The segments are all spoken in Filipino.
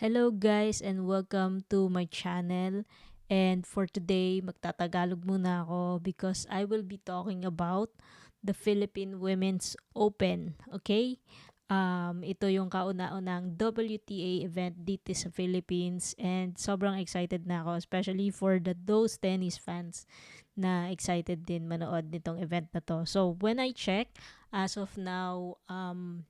Hello guys and welcome to my channel. And for today, magtatagalog muna ako because I will be talking about the Philippine Women's Open. Okay? Ito yung kauna-unang WTA event dito sa Philippines and sobrang excited na ako, especially for those tennis fans na excited din manood nitong event na to. So when I check, as of now, ano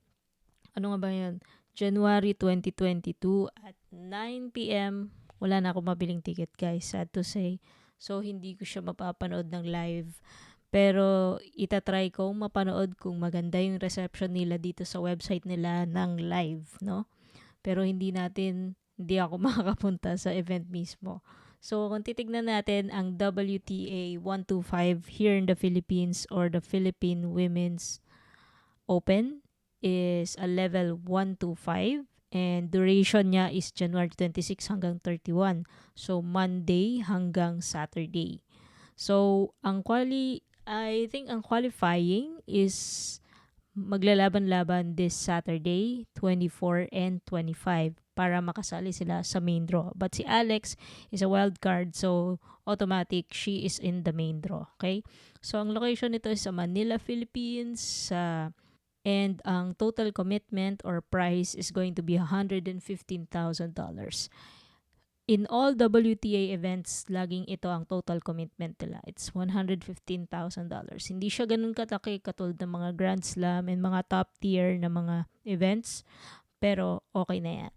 nga ba yun? January 2022 at 9 p.m. Wala na akong mabiling ticket, guys, sad to say. So, hindi ko siya mapapanood ng live. Pero, itatry ko mapanood kung maganda yung reception nila dito sa website nila ng live, no? Pero hindi ako makakapunta sa event mismo. So, kung titignan natin ang WTA 125 here in the Philippines or the Philippine Women's Open is a level 1 to 5 and duration niya is January 26 hanggang 31. So Monday hanggang Saturday. So I think ang qualifying is maglalaban-laban this Saturday, 24 and 25 para makasali sila sa main draw. But si Alex is a wild card, so automatic she is in the main draw. Okay? So ang location nito is sa Manila, Philippines, sa and ang total commitment or price is going to be $115,000. In all WTA events, laging ito ang total commitment nila. It's $115,000. Hindi siya ganun kataki katulad ng mga Grand Slam and mga top tier na mga events, pero okay na yan.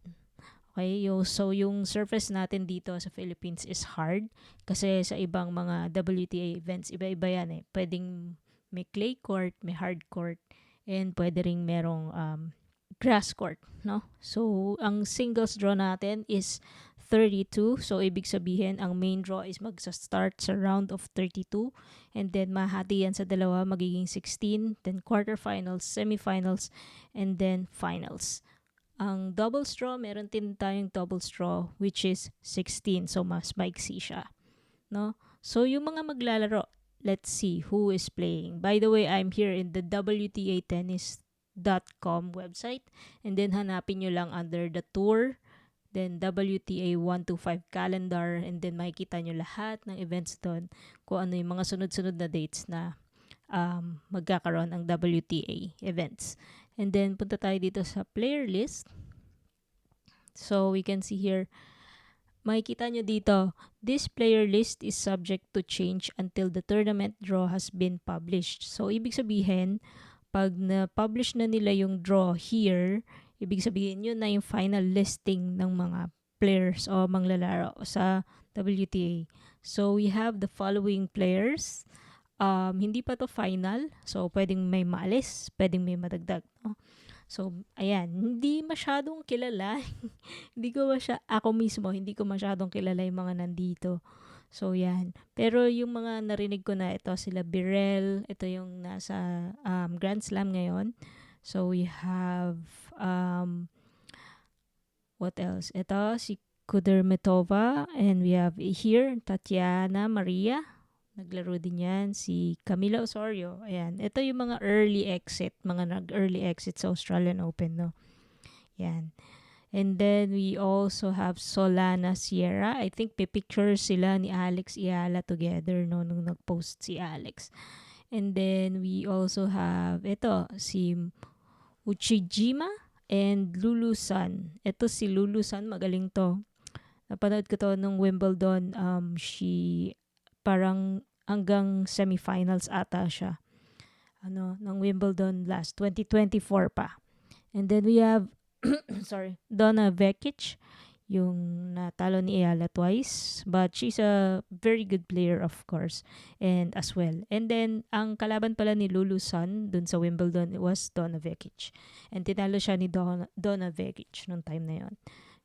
Okay, so yung surface natin dito sa Philippines is hard kasi sa ibang mga WTA events, iba-iba yan eh. Pwedeng may clay court, may hard court, and pwede ring merong grass court, no? So, ang singles draw natin is 32. So, ibig sabihin, ang main draw is magsa-start sa round of 32. And then, mahati yan sa dalawa, magiging 16. Then, quarterfinals, semifinals, and then finals. Ang double straw, meron din tayong double straw which is 16. So, mas maiksi siya. No? So, yung mga maglalaro, let's see who is playing. By the way, I'm here in the WTAtennis.com website. And then, hanapin nyo lang under the tour. Then, WTA 125 calendar. And then, makikita nyo lahat ng events doon. Kung ano yung mga sunod-sunod na dates na magkakaroon ang WTA events. And then, punta tayo dito sa player list. So, we can see here, makikita nyo dito, this player list is subject to change until the tournament draw has been published. So, ibig sabihin, pag na-publish na nila yung draw here, ibig sabihin yun na yung final listing ng mga players o manglalaro sa WTA. So, we have the following players. Hindi pa to final. So, pwedeng may maalis, pwedeng may madagdag. No? So, ayan. Hindi masyadong kilala. Ako mismo, hindi ko masyadong kilala yung mga nandito. So, yan. Pero yung mga narinig ko na ito, sila Birel, ito yung nasa Grand Slam ngayon. So, we have, what else? Ito, si Kudermetova. And we have here, Tatiana Maria. Naglaro din yan. Si Camila Osorio. Ayan. Ito yung mga early exit. Mga nag-early exit sa Australian Open, no? Yan. And then, we also have Solana Sierra. I think may picture sila ni Alex Iala together, no? Nung nag-post si Alex. And then, we also have, ito, si Uchijima and Lulu Sun. Ito si Lulu Sun. Magaling to. Napanood ko to nung Wimbledon. She parang hanggang semifinals ata siya. Ng Wimbledon last 2024 pa. And then we have Donna Vekic, yung natalo ni Ayala twice, but she's a very good player of course and as well. And then ang kalaban pala ni Lulu Sun dun sa Wimbledon was Donna Vekic. And tinalo siya ni Donna Vekic nung time na yon.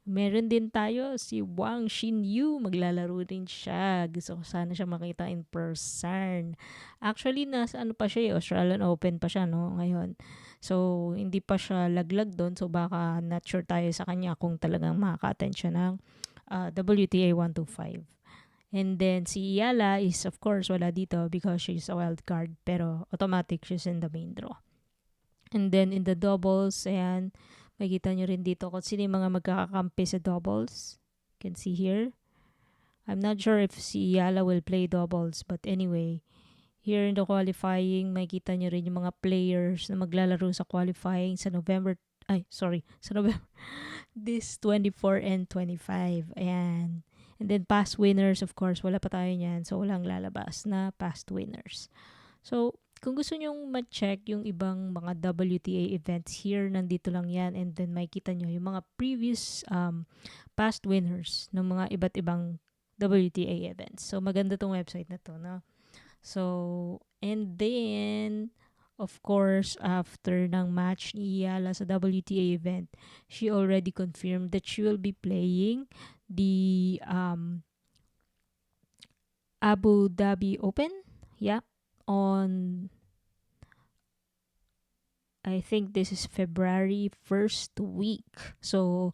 Meron din tayo si Wang Xinyu. Maglalaro din siya. Gusto ko sana siya makita in person. Actually, nasa ano pa siya, Australian Open pa siya, no, ngayon. So, hindi pa siya laglag doon. So, baka not sure tayo sa kanya kung talagang makaka-attend siya ng WTA 125. And then, si Yala is, of course, wala dito because she's a wild card. Pero, automatic she's in the main draw. And then, in the doubles, ayan, Makikita nyo rin dito kung sino yung mga magkakakampi sa doubles. You can see here. I'm not sure if si Yala will play doubles, but anyway, here in the qualifying, makikita nyo rin yung mga players na maglalaro sa qualifying sa sa November, this 24 and 25. Ayan. And then past winners, of course, wala pa tayo niyan. So, walang lalabas na past winners. So, kung gusto nyong ma-check yung ibang mga WTA events here, nandito lang yan. And then makikita nyo yung mga previous past winners ng mga iba't ibang WTA events. So, maganda tong website na to, no? So, and then, of course, after ng match ni Yala sa WTA event, she already confirmed that she will be playing the Abu Dhabi Open. Yeah. On, I think this is February 1st week. So,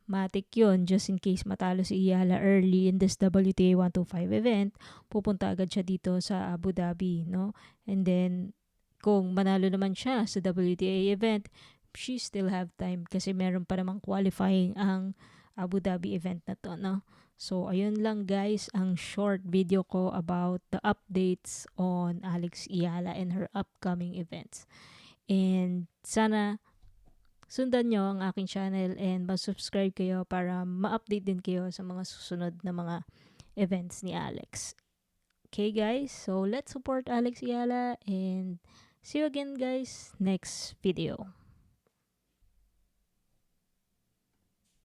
matik yun, just in case matalo si Iyala early in this WTA 125 event, pupunta agad siya dito sa Abu Dhabi, no? And then, kung manalo naman siya sa WTA event, she still have time kasi meron pa namang qualifying ang Abu Dhabi event na to, no? So, ayun lang guys, ang short video ko about the updates on Alex Iyala and her upcoming events. And sana sundan nyo ang aking channel and mag-subscribe kayo para ma-update din kayo sa mga susunod na mga events ni Alex. Okay guys, so let's support Alex Yala and see you again guys next video.